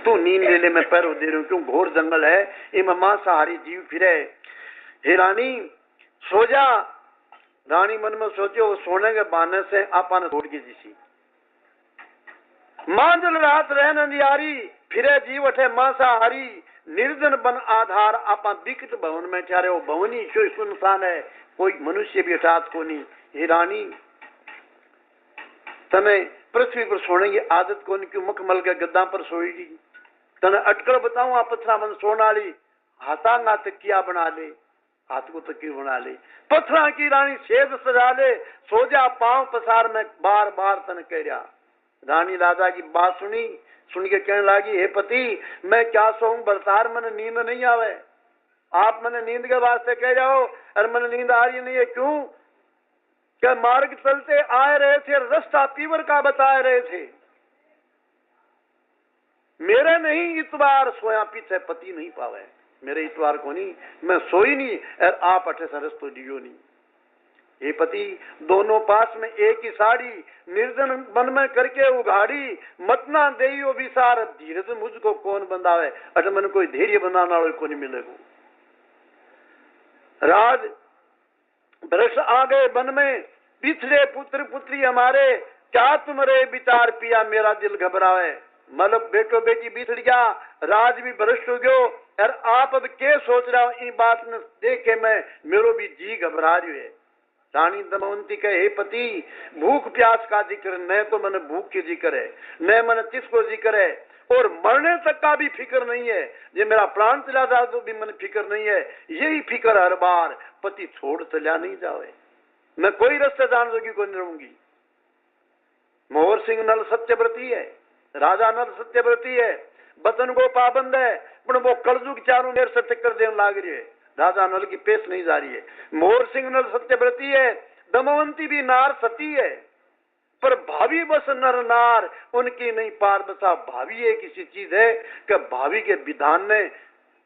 तू नींद ले ले, मैं पैरों दे रही हूँ, क्यों घोर जंगल है, इनमें मांसाहारी जीव फिरे। हे रानी सो जा। रानी मन में सोचो, वो सोने के बहाने से आपा ने छोड़ की जिसी मांजल रात रहन अंधियारी, फिरे जीव अठे मांसाहारी, निर्जन बन आधार आपा बिकट भवन में चारे। वो भवनी शो सुनसान है, कोई मनुष्य भी हठात को नहीं। हे रानी तने पृथ्वी पर सोने की आदत को नहीं, क्यों मखमल के गद्दा पर सोएगी। तने अटकल बताऊं, आप पत्थरा मन सोना ली, हाथांगा तकिया बना ले, हाथ को तकिया बना ले, पत्थरा की रानी सेज सजा ले, सो जा पांव पसार में बार बार तने कह रहा। रानी राजा की बात सुनी, सुन के कहने लगी, हे पति मैं क्या सोऊं, बरसार मन नींद नहीं आवे, आप मैंने नींद के वास्ते कह जाओ, अरे मन नींद आ रही नहीं है, क्यों? क्या मार्ग चलते आए रहे थे, रास्ता पीवर का बताए रहे थे, मेरे नहीं इतवार सोया पीछे पति नहीं पावे, मेरे इतवार को नहीं, मैं सोई नहीं, और आप अठे सरस तो दियो नहीं। हे पति दोनों पास में एक ही साड़ी, निर्जन वन में करके उघाड़ी, मतना देयो विसार, धीरज मुझको कौन बंधावे, अठ मन कोई धैर्य बनाना वाले को नहीं मिलेगा। राज भ्रष्ट आ गए वन में, पिछले पुत्र पुत्री हमारे, क्या तुम्हारे विचार पिया मेरा दिल घबरावे। मतलब बेटो बेटी बिछड़ गया, राज भी भ्रष्ट हो गयो, और आप अब के सोच रहा हो, इन बात ने देख के मैं मेरो भी जी घबरा रही है। रानी दमयंती कहे, हे पति भूख प्यास का जिक्र, न तो मन भूख के जिक्र है, न मन तिसको जिक्र है, और मरने तक का भी फिक्र नहीं है, ये मेरा प्राण चला जाए तो भी मन फिक्र नहीं है, यही फिक्र हर बार, पति छोड़ चला नहीं जावे, मैं कोई रास्ता जान जोगी को नहीं रहूंगी। मोहर सिंह नल सत्यव्रती है, राजा नल सत्यव्रती है, बचन को पाबंद है, पर वो कलजुग चारों मेर से टक्कर देने लाग रही है, राजा नल की पेश नहीं जा रही है। मोहर सिंह नल सत्यव्रती है, दमयंती भी नार सती है, पर भावी बस नर नार उनकी नहीं पार बसा। भावी एक किसी चीज है कि भावी के विधान ने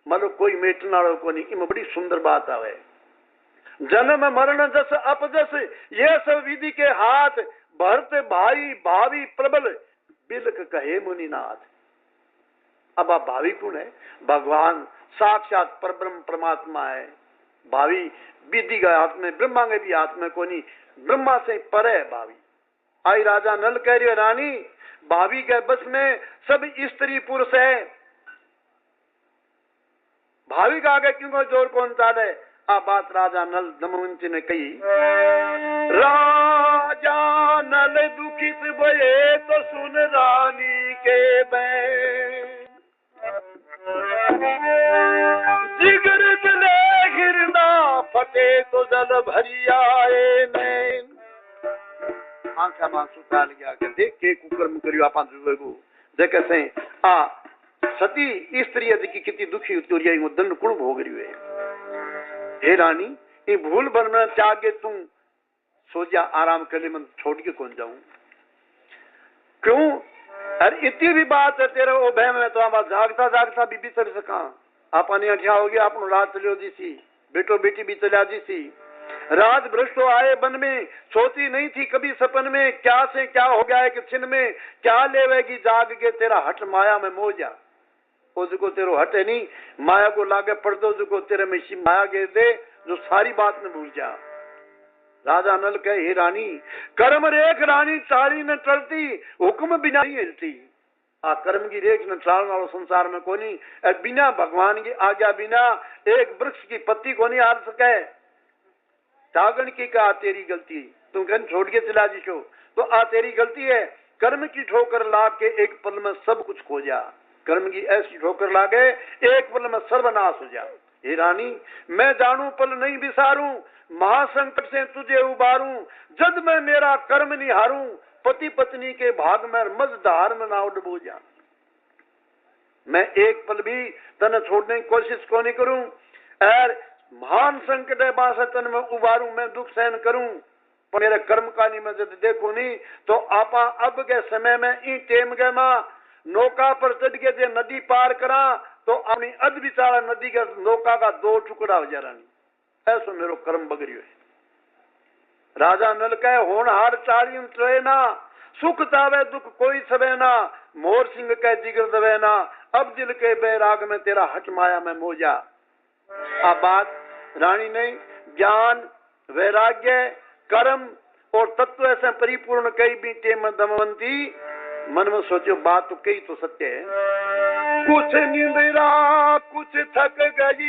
मतलब कोई मेटना को नहीं, इनमें बड़ी सुंदर बात आवे। जन्म मरण जस अपजस ये सब विधि के हाथ, भरत भाई भावी प्रबल बिलक कहे मुनिनाथ। अब आप भावी कौन है? भगवान साक्षात परब्रह्म परमात्मा है। भावी विधि के हाथ में, ब्रह्मा के भी हाथ में कोनी, ब्रह्मा से पर है भावी। आई राजा नल कह रही रानी भावी के बस में सब स्त्री पुरुष है, भावी का आगे क्यों जोर कौन चाले। आ बात राजा नल दमयंती ने कही। राजा नल दुखित भये तो सुन रानी के बैन, जिगर जले गिरना फटे तो जल भरी आए नैन। आंखा मांसू डाल गया कि देख के कुकर्म करियो आपा जुगो देखे से आ सती स्त्री की कितनी दुखी उतरिया वो दंड कुण भोग रही है। हे रानी ये भूल बनना चाहे तुम सो जा, आराम कर ले, मन छोड़ के कौन जाऊं। क्यों? अरे इतनी भी बात है तेरे ओ भय में तो आप जागता जागता भी बिसर सका। आपने अठिया हो गया, अपन रात चलियो जीसी, बेटो बेटी भी चलिया जीसी, राज भ्रष्टो आए वन में, सोची नहीं थी कभी सपन में, क्या से क्या हो गया है कि छिन में, क्या लेवेगी जाग के तेरा हट माया में मोजा। वो जो तेरो हट है नहीं, माया को लागे पड़ दो, जो तेरे में माया गिर दे, जो सारी बात में भूल जा। राजा नल कहे, हे रानी कर्म रेख रानी चाली न टलती, हुक्म बिना नहीं हिलती। आ कर्म की रेख न टालने वालों संसार में कोनी, बिना भगवान की आज्ञा बिना एक वृक्ष की पत्ती को नहीं हार सके। जागन की का तेरी गलती, तुम कहीं छोड़ के चला जीशो तो आ तेरी गलती है। कर्म की ठोकर लाग के एक पल में सब कुछ खो जा, कर्म की ऐसी ठोकर लागे एक पल में सर्वनाश हो जा। हे रानी मैं जानू पल नहीं बिसारूं, महासंकट से तुझे उबारूं, जद मैं मेरा कर्म निहारूं, पति पत्नी के भाग में मझधार में ना डूबो जा। मैं एक पल भी तने छोड़ने की कोशिश को नहीं करूं, और महान संकट है बासा तन में उबारूं, मैं दुख सहन करूं, पर मेरे कर्म का नहीं मैं जब देखू नहीं तो आपा अब के समय में ई टेम के मां नौका पर चढ़ के जे नदी पार करा तो अपनी अध विचारा नदी के नौका का दो टुकड़ा हो जा रानी, ऐसो मेरो कर्म बगड़ियो है। राजा नल कहे होनहार चारियों ट्रेना, सुख तावे दुख कोई सवेना, मोर सिंह के जिगर दवेना, अब दिल के बैराग में तेरा हट माया में मोजा। अब बात रानी ने ज्ञान, वैराग्य, कर्म और तत्व ऐसे परिपूर्ण कई बीते में दमवंती मन में सोचो बात तो कई तो सत्य है। कुछ निंद्रा कुछ थक गई,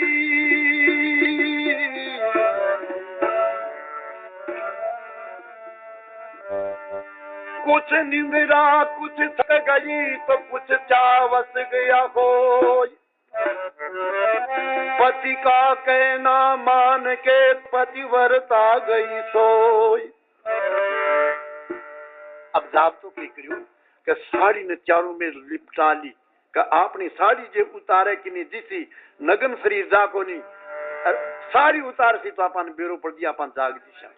कुछ निंद्रा कुछ थक गई तो कुछ चावस गया कोई, पति का कहना मान के पतिव्रता गई सोई। अब जाप तो कही करियो कि साड़ी ने चारों में लिपटा ली, कि आपने साड़ी जे उतारे कि नहीं जिसी नगन शरीर जा को नहीं, साड़ी उतार सी तो अपन बेरो पड़ दिया, अपन जाग दिशा।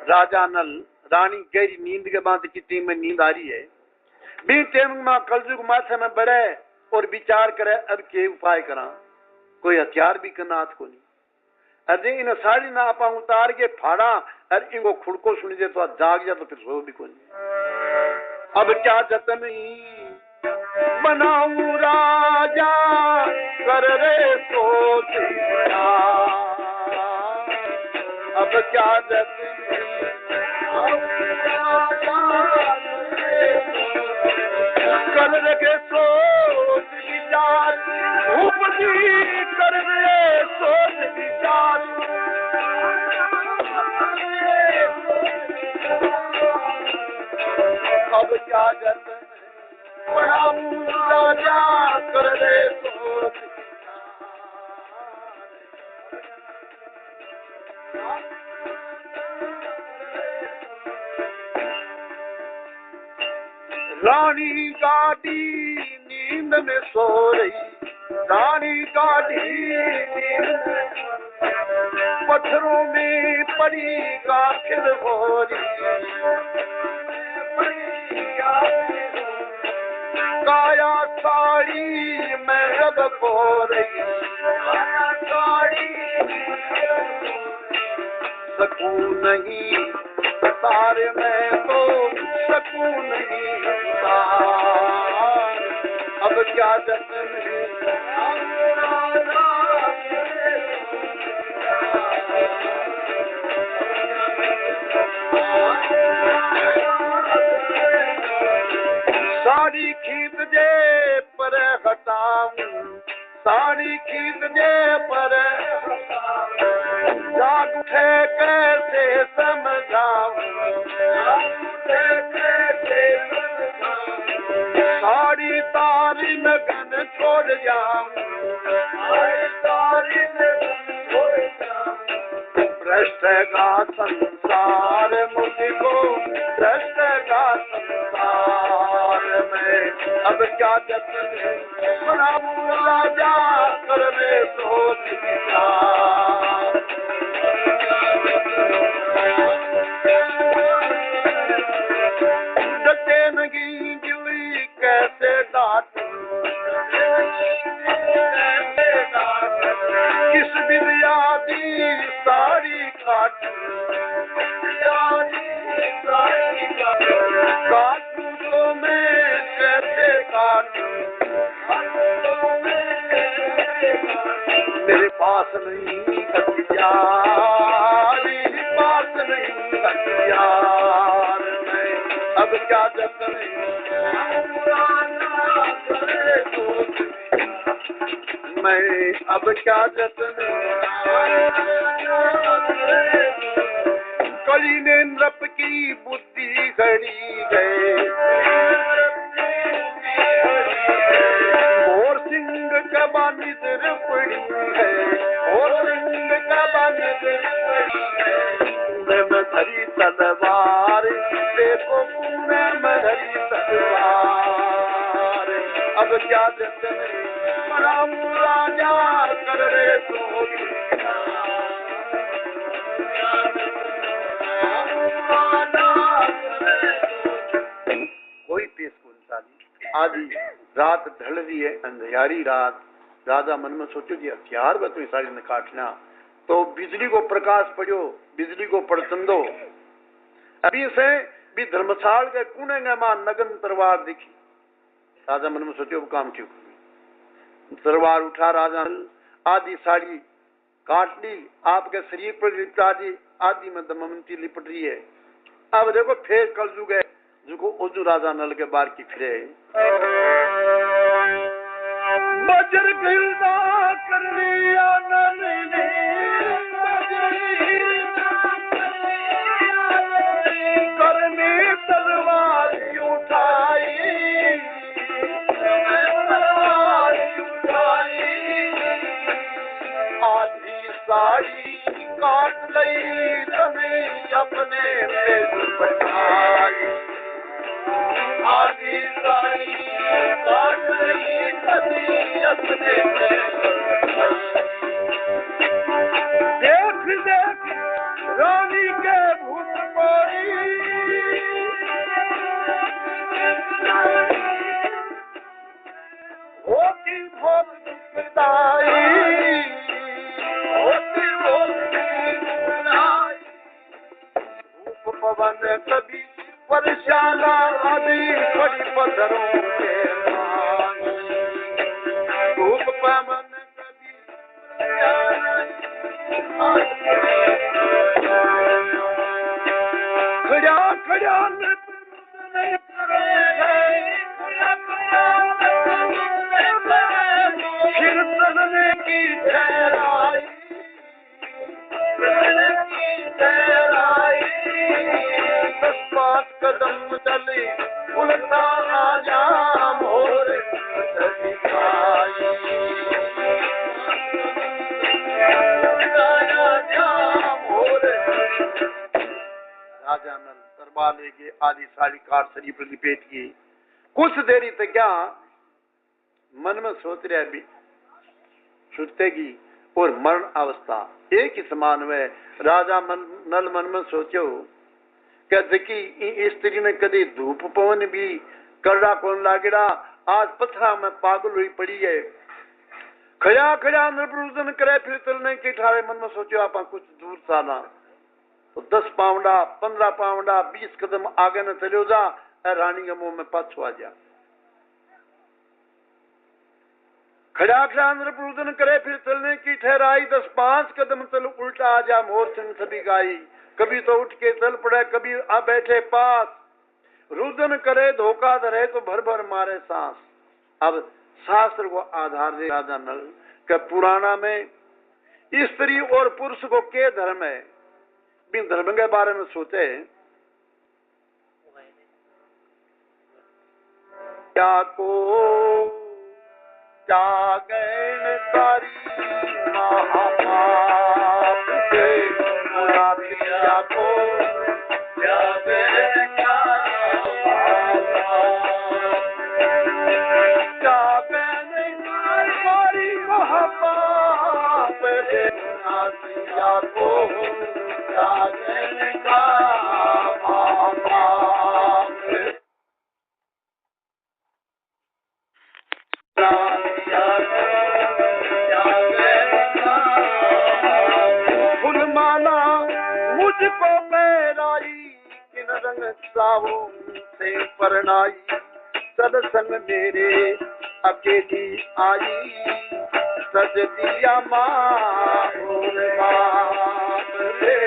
राजा नल रानी गहरी नींद के बाद कितनी में नींद आ रही है, बी टेम में कलजुग माथे में बढ़े और विचार करे अब के उपाय करा, कोई हथियार भी करना हाथ को नहीं। अरे इन साड़ी ना आपा उतार के फाड़ा और इनको खुड़को सुनी दे तो जाग जा तो फिर सो भी को नहीं। अब क्या जतन बनाऊं राजा कर रे सोच, अब क्या जतन कर लगे सोच विचार, उपजी कर रहे सोच विचार। अब क्या जतन बनाऊं राजा कर रहे सोच रानी गाड़ी नींद में सो रही, रानी गाड़ी नींद में, पत्थरों में पड़ी गाफिल हो रही, काया साड़ी में रब हो रही, काया साड़ी सकून नहीं तारे में तो सकून नहीं, अब क्या जतन साड़ी खींच दे पर हटाऊं, साड़ी खींच दे पर जाग उठे कैसे समझाऊं, साड़ी तारी में गन छोड़ जाऊं, भ्रष्ट का संसार मुझको, भ्रष्ट का संसार में अब क्या जतन बनाऊं राजा कर रे सोच विचार। डटेनगी गिली कैसे डांटूं, किस विद्या दी साड़ी काटूं, काटूं तो मैं कैसे काटूं, मेरे पास नहीं हथियार, पास नहीं हथियार, अब क्या जतन मैं, अब क्या जतन कली ने नृप की बुद्धि घड़ी गए, मोर सिंह का बानिदर पड़ी है, मोर सिंह का बानिदर पड़ी है, मैं धरी तलवार देखो मैं धरी तलवार, अब क्या जतन बनाऊं राजा कर रे सोच, कोई पेश को इंसानी। आधी रात ढल रही है, अंधियारी रात, राजा मन में सोचो जी हथियार बतो सारी ने काटना, तो बिजली को प्रकाश पड़ो, बिजली को पड़चंदो। अभी से भी धर्मशाल के कुने में मां नगन तरवार दिखी। राजा मन में सोचो काम क्यों, तरवार उठा राजा, आधी साड़ी काट ली, आपके शरीर पर लिपटा दी, आदि में दमयंती लिपट रही है। अब देखो फेर कल जुग है, जो उजू राजा नल के बार की फिरे बजर गिरदा कर लिया नल ने, करने तलवार उठाई, आधी साड़ी काट लई तने अपने पेट बनाई, आधी साड़ी काट लई तने अपने देख देख रानी के भूत पड़ी, होती बहुत दुखदाई, होती बहुत दुखदाई, धूप पवन कभी परेशान आदि बड़ी पत्थरों के पानी, धूप पवन कभी खड़ा खड़ा फिर चलने की ठहराई, दस पांच कदम चले उल्टा आजा मोर राजा नल दरबार लेके आधी साड़ी काट शरीर पर लिपेट की, कुछ देरी तक क्या मन में सोच रहे भी छुटतेगी और मरण अवस्था एक ही समान हुए। राजा नल मन में सोचो कि स्त्री ने कभी धूप पवन भी करड़ा कौन लागेड़ा, आज पथरा में पागल हुई पड़ी है। खड़ा खड़ा नृपुजन करे फिर चलने के ठारे मन में सोचो आप कुछ दूर साना, तो 10 पाउंडा 15 पाउंडा 20 कदम आगे न चलो जा, रानी के मुंह में पाछू आ जा। खड़ा खड़ा नृपुजन करे फिर चलने की ठहराई, 10-5 कदम चल उल्टा आ जा मोर सिंह सभी गाई, कभी तो उठ के चल पड़े कभी आ बैठे पास, रुदन करे धोखा धरे तो भर भर मारे सांस। अब शास्त्र को आधार दे राजा नल के पुराना में स्त्री और पुरुष को के धर्म है, बिन धर्म के बारे में सोचे क्या को जागन कारी महापाप से मुरादिया को जागन कारी महापाप से मुरादिया को जागन का फुलमाला मुझको पहनाई, किन रंग सावों से परनाई, सदसंग मेरे अकेली आई, सज दिया माँ बाप रे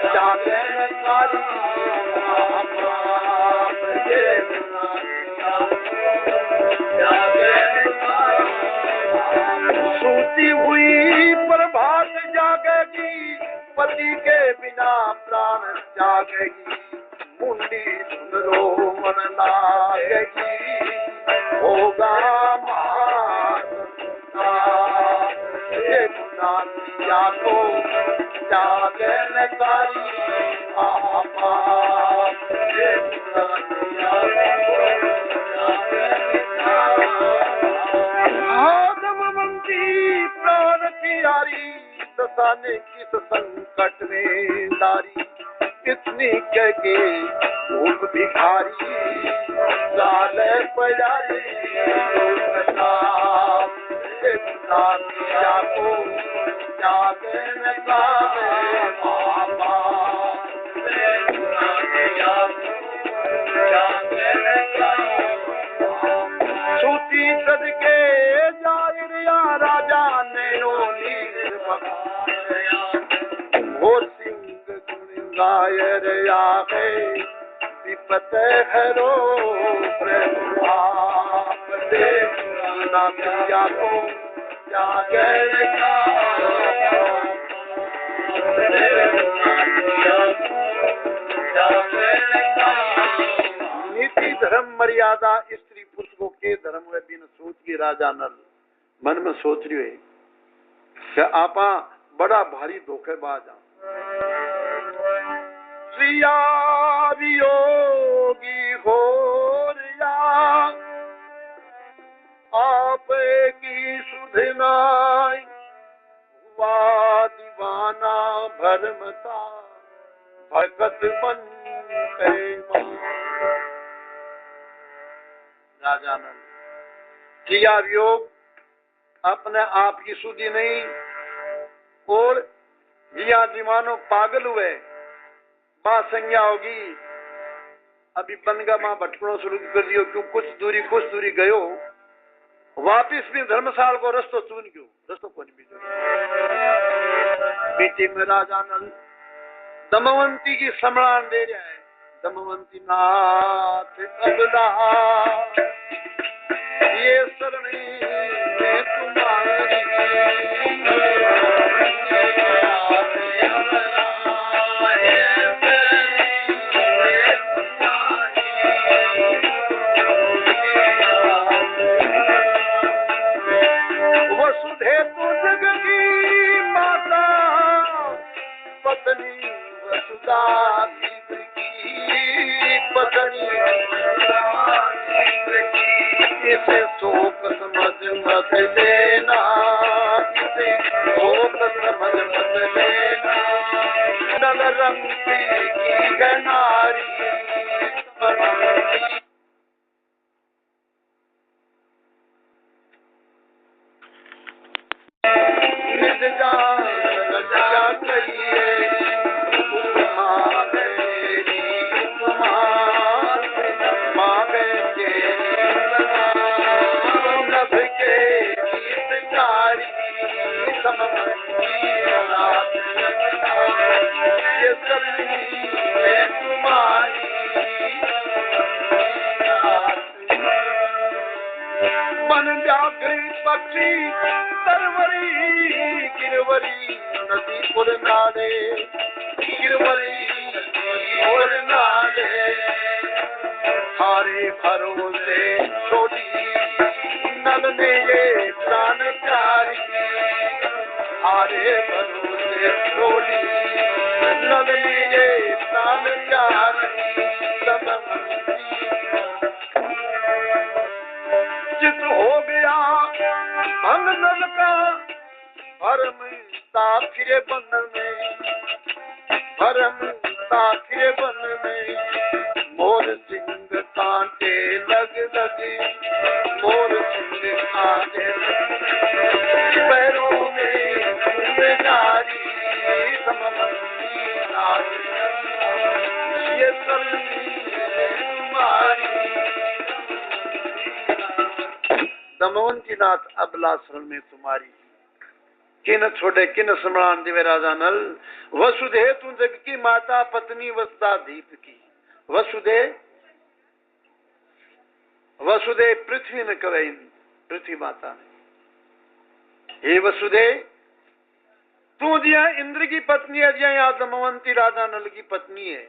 जागन कारी बाप रे सूती हुई प्रभात जागेगी, पति के बिना प्राण जागेगी, मुंडी सुन लो मन लागेगी, होगा मानिया को जागन कारी प्राण की यारी, दसाने किस संकट में दारी, इतनी कह के भूख भिखारी, गाल पड़ारी दिया को जागे न गावे बाबा सूती सदके जायरिया राजा ने वो सिंह गुण गायर आगे विपत हरो प्रभाप दे दिया को जागर नीति धर्म मर्यादा स्त्री पुरुष को के धर्म में बिन सोच के राजा नल मन में सोच रही है कि आपा बड़ा भारी धोखेबाज श्रिया वियोगी हो रिया आप की सुधनाई हुआ दीवाना भरमता भगत बन राजा नल क्रिया वियोग अपने आप की सुधि नहीं और जिया दीवानो पागल हुए मां संज्ञा होगी अभी बनगा मां भटकड़ो शुरू कर दियो क्यों कुछ दूरी गयो वापिस भी धर्मशाल को रस्तो चुन क्यों रस्तो को नहीं बीते में राजा नल दमवंती की सम्रान दे रहा है दमवंती नाथ अबला ये सरणी में तुम्हारी वसुधे तो जग की माता पत्नी वसुधा पत्नी इसे शोक समझ मत लेना इसे शोक समझ मत लेना नल रंग की गनारी निज जान रजा करिए मन जागृत पक्षी तरवरी गिरवरी नदी और नाले गिरवरी और नाले हारे भरोसे छोड़ी नल ने ये प्राण प्यारी हारे भरोसे छोड़ी नल ने ये प्राण प्यारी चित हो गया भंग नल का भरम ताखिरे बन में भरम ताखिरे बन में मोर सिंह कांटे लग लगे मोर सिंह कांटे पैरों में नारी सममंदी नारी ये दमवंती नाथ अबला शरण में तुम्हारी किन छोड़े किन सम्रान दिवे राजा नल वसुधे तू जग की माता पत्नी वसुधा दीप की वसुधे वसुधे पृथ्वी न कवे पृथ्वी माता ने हे वसुधे तू जिया इंद्र की पत्नी है जिया यहाँ दमवंती राजा नल की पत्नी है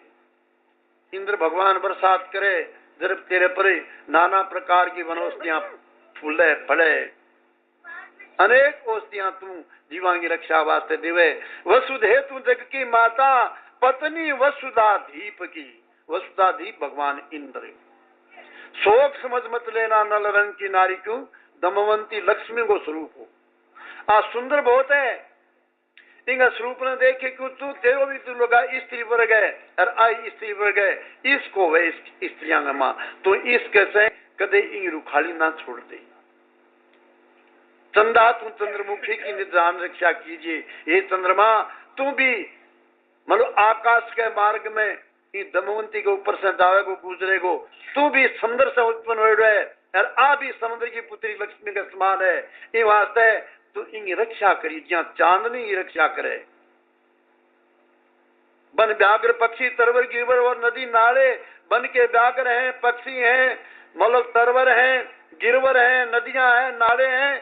इंद्र भगवान बरसात करे जब तेरे पर नाना प्रकार की वनौषधियां फूले फले अनेक औषधियां तू जीवांगी रक्षा वास्ते दिवे वसुधे तू जग की माता पत्नी वसुधा दीप की वसुधा दीप भगवान इंद्र शोक समझ मत लेना नल रंग की नारी क्यों दमवंती लक्ष्मी को स्वरूप हो आ सुंदर बहुत है इंगा स्वरूप ने देखे क्यों तू तेरो भी तू लोग स्त्री वर्ग है और आई स्त्री वर्ग है इसको वे स्त्रियां मां तो इस कैसे कदे इंग रुखाली ना छोड़ दे चंदा तू चंद्रमुखी की निदान रक्षा कीजिए। हे चंद्रमा तू भी मतलब आकाश के मार्ग में दमवंती के ऊपर से जावेगो गुजरेगो, तू भी समुद्र से उत्पन्न हो रहे और आ भी समुद्र की पुत्री लक्ष्मी के समान है। ये वास्ते तू इनकी रक्षा करी जहाँ चांदनी की रक्षा करे। वन व्याघ्र पक्षी तरवर गिरवर और नदी नाले वन के व्याघ्र हैं, पक्षी हैं, मतलब तरवर हैं, गिरवर हैं, नदियां हैं, नाले हैं।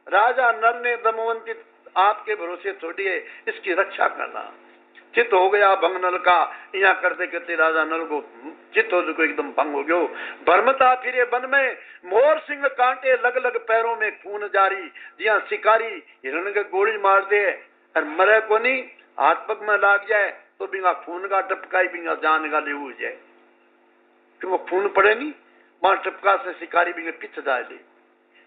राजा नल ने दमवंती आपके भरोसे छोड़िए, इसकी रक्षा करना। चित्त हो गया भंग नल का, यहाँ करते करते राजा नल को चित्त हो जो एकदम भंग हो गयो। भरमता फिरे वन में मोर सिंह कांटे लग लग पैरों में खून जारी। जिया शिकारी हिरण के गोली मार दे और मरे को नहीं, हाथ पग में लाग जाए तो बिना खून का टपकाई बिना जान का ले जाए, क्यों वो खून पड़े नहीं, वहां टपका से शिकारी बिना पिछ जाए ले।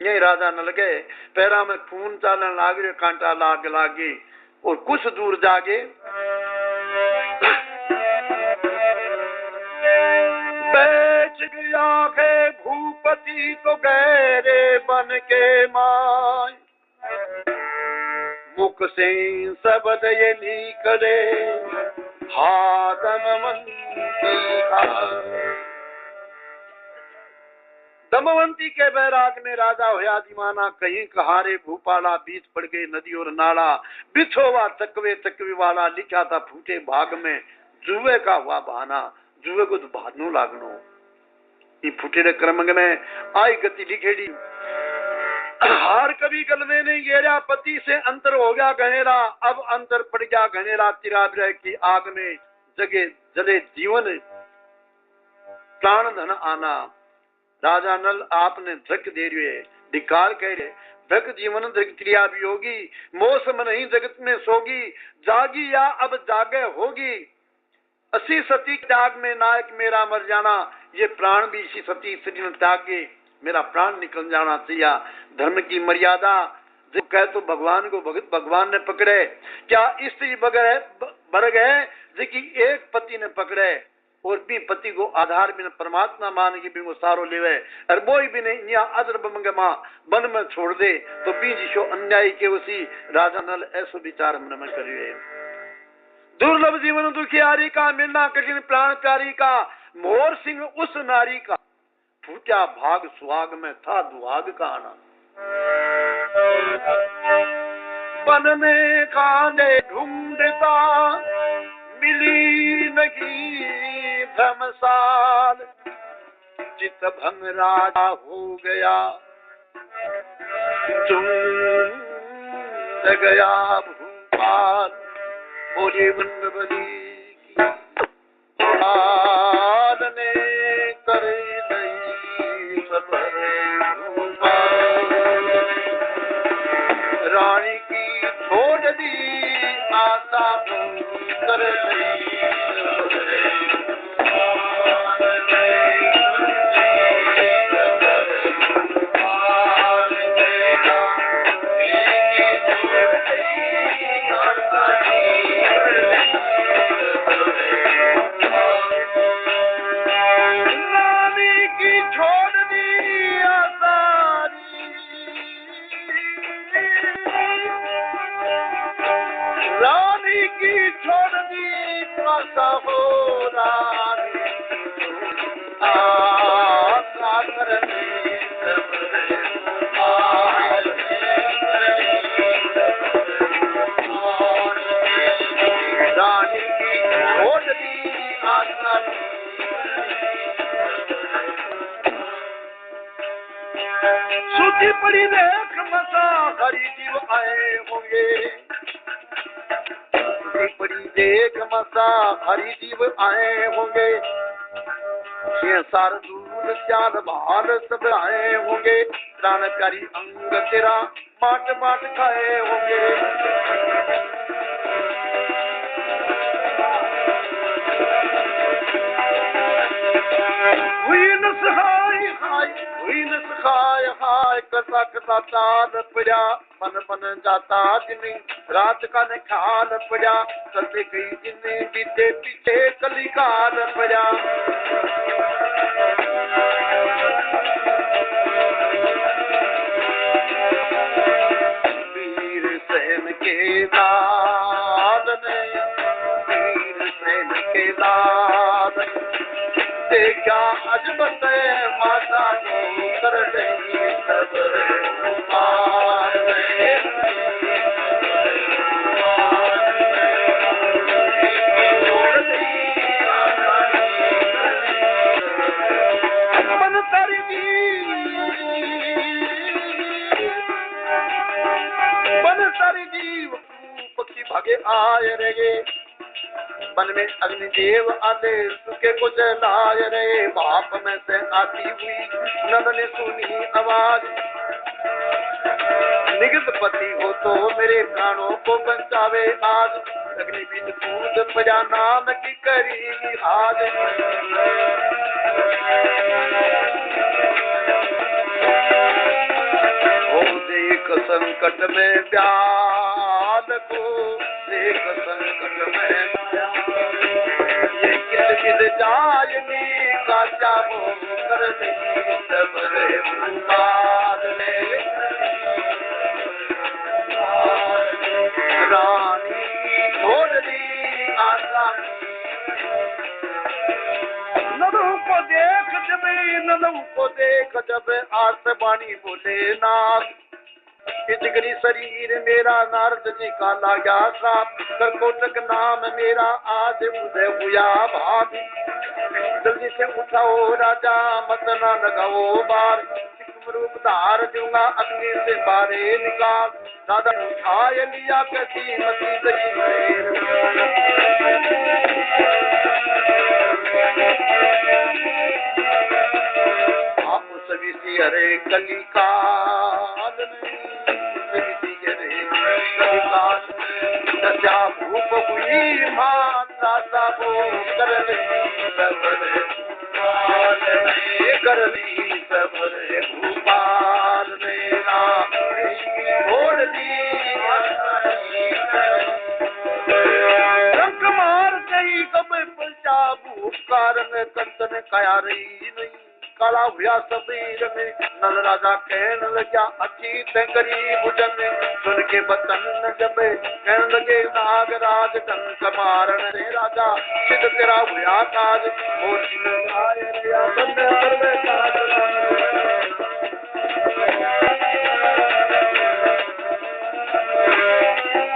यही राजा न लगे पैरा में खून चालन लागे, कांटा लाग लागे और कुछ दूर जागे बेच गया है भूपति तो गहरे बन के माय। मुख से शब्द ये निकले दमवंती के बैराग में राजा होया दीवाना। कहीं कहारे भूपाला बीच पड़ गए नदी और नाला। बिछोवा चकवे चकवे वाला लिखा था फूटे भाग में, जुए का हुआ बहाना, जुए को तो भानु लागनो। ये फूटे क्रम में आई गति लिखेड़ी। हार कभी गलवे नहीं गेरा, पति से अंतर हो गया गहरा। अब अंतर पड़ गया गहरा, तिराबिरह की आग में जगे जले जीवन प्राण धन आना। राजा नल आपने धक दे रहे धिकार कह रहे, धक जीवन धक क्रिया भी होगी, मौसम नहीं जगत में सोगी, जागी या अब जागे होगी। असी सती त्याग में नायक मेरा मर जाना, ये प्राण भी इसी सती स्त्री में त्यागे मेरा प्राण निकल जाना चाहिए। धर्म की मर्यादा जो कहे तो भगवान को भगत भगवान ने पकड़े, क्या स्त्री वर्ग है जिसकी एक पति ने पकड़े और भी पति को आधार बिना परमात्मा मान के भी वो सारो लेवे और बोई भी नहीं अदर मां मन में छोड़ दे तो भी जिसो अन्याय के उसी राजा नल ऐसो विचार मन में करिए। दुर्लभ जीवन दुखियारी का मिलना कठिन प्राण प्यारी का, मोर सिंह उस नारी का फूटा भाग सुहाग में था दुहाग का आना। वन में कांडे ढूंढता मिली नहीं धर्मसाल, चित भंग राजा हो गया चुन गया भूपाल। बोली बंद बली ने करे नहीं रानी की छोड़ दी आशा कर सूची पड़ी देख मसा हरि जीव आए होंगे, सूची पड़ी देख मसा हरि जीव आए होंगे। छह सार दूर चाल भाल सब आए होंगे, प्राण प्यारी अंग तेरा माट माट खाए होंगे। हुई न सहाय हाय, हुई न सहाय हाय, कसा कसा चाल पड़ा मन मन जाता दिन रात का न ख्याल पड़ा। चलते कई दिन बीते पीछे कली काल पड़ा। देखा अजबत माता को कर रही सब कुमार पक्षी भागे आय रे मन में अग्निदेव आते सुखे को जलाय रे बाप में से आती हुई नंद ने सुनी आवाज निगत पति हो तो मेरे प्राणों को बचावे आज अग्नि बीच कूद प्रजा नाम की करी आज हो देख संकट में ब्याल को देख संकट में ये किस जायनी का जामो कर नहीं सब रे पुकार ले रानी छोड़ दी आशा नदों को देख जब नदों को देख जब आस बाणी बोले नाथ जिगरी शरीर मेरा नारद जी का लाया साप करकोटक नाम मेरा आज उदय हुआ भाभी जल्दी से उठाओ राजा मत ना लगाओ बार रूप धार दूंगा अग्नि से बारे निकाल दादा उठाए लिया कैसी मती आप सभी सी अरे कली काल दशा भूप हुई माता सबो कर दी सबरे भूपाल मेरा छोड़ दी रंग मार गई कब पलटा भूप कारण कंतन कया रही नहीं काला हुआ सबीर में नल राजा कहने लगा अच्छी गरीब जन सुन के बतन जब कहने लगे नागराज टंक मारन रे राजा सिद्ध तेरा हुआ काज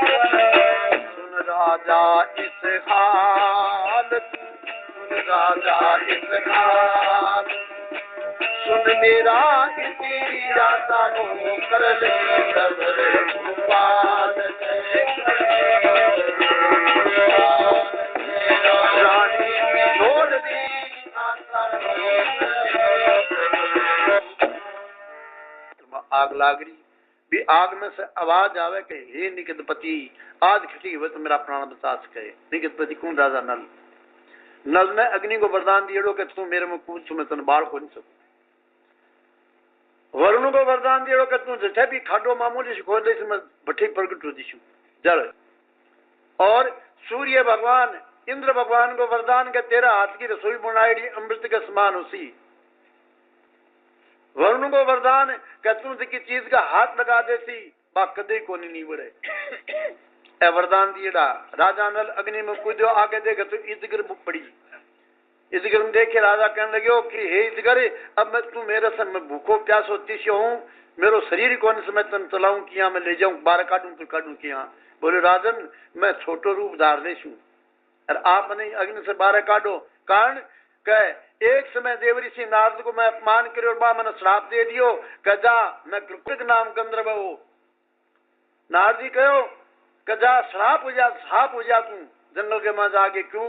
सुन राजा इस हाल सुन राजा इस हाल सुन मेरा इसी राजा को कर ले सबरे भूपाल रानी छोड़ दी आग लाग रही भी आग में से आवाज आवे कि हे निगतपति आज खटी हुए तो मेरा प्राण बचा सके निगतपति कौन राजा नल नल ने अग्नि को वरदान दियो कि तू मेरे में कूद मैं तन बाढ़ को नहीं सकूं वरुण को वरदान दियो कि तू जैसे भी खाडो मामूली खोल दे मैं भट्टी प्रकट हो दिशु जल और सूर्य भगवान इंद्र भगवान को वरदान के तेरा हाथ की रसोई बनाई अमृत के समान उसी वरुण को वरदान कि तू की चीज का हाथ लगा देती बा कदे को नहीं बढ़े ए वरदान दिएड़ा राजा नल अग्नि में कूदो आगे देखे तो इजगर पड़ी इजगर में देखे राजा कहने लगे कि हे इजगर अब मैं तू मेरे से मैं भूखो प्यास होती से हूँ मेरो शरीर कौन से मैं तन चलाऊं किया मैं ले जाऊं बाहर काटूं तो काटूं किया बोले राजन मैं छोटो रूप धार ले छू और आप नहीं अग्नि से बाहर काटो कारण कह एक समय देवरी ऋषि नारद को मैं अपमान करो और बा मैंने श्राप दे दियो कजा मैं कृतक नाम गंधर्व हो नारद जी कहो कजा श्राप हो जा तू जंगल के मां जाके क्यों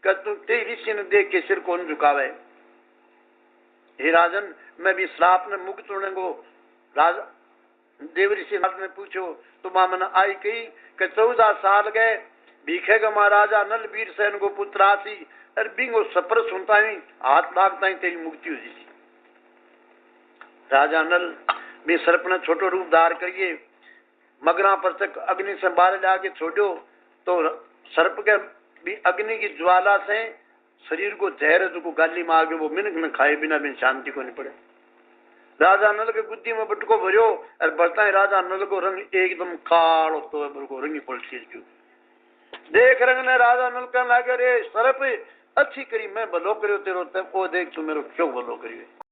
कि तू तेरी ऋषि ने देख के सिर कौन झुकावे हे राजन मैं भी श्राप ने मुक्त होने को राजा देव ऋषि नारद ने पूछो तो मां मैंने आई कही कि 14 साल गए भीखे का महाराजा नल वीर सेन को पुत्र आसी और बिंगो सपर सुनता ही हाथ लागता ही तेरी मुक्ति हो जी राजा नल भी सर्प ने छोटो रूप धार करिए मगरा पर तक अग्नि से बाहर लाके छोड़ो तो सर्प के भी अग्नि की ज्वाला से शरीर को जहर को गाली मार वो मिनक न खाए बिना भी शांति को नहीं पड़े राजा नल के बुद्धि में बटको भरियो और बढ़ता है राजा नल को रंग एकदम कालो तो रंगी पलटी क्यों देख रंग ने राजा नल कहने लगे रे सर्प अच्छी करी मैं भलो करियो तेरो ते ओ देख तू मेरो क्यों भलो करियो।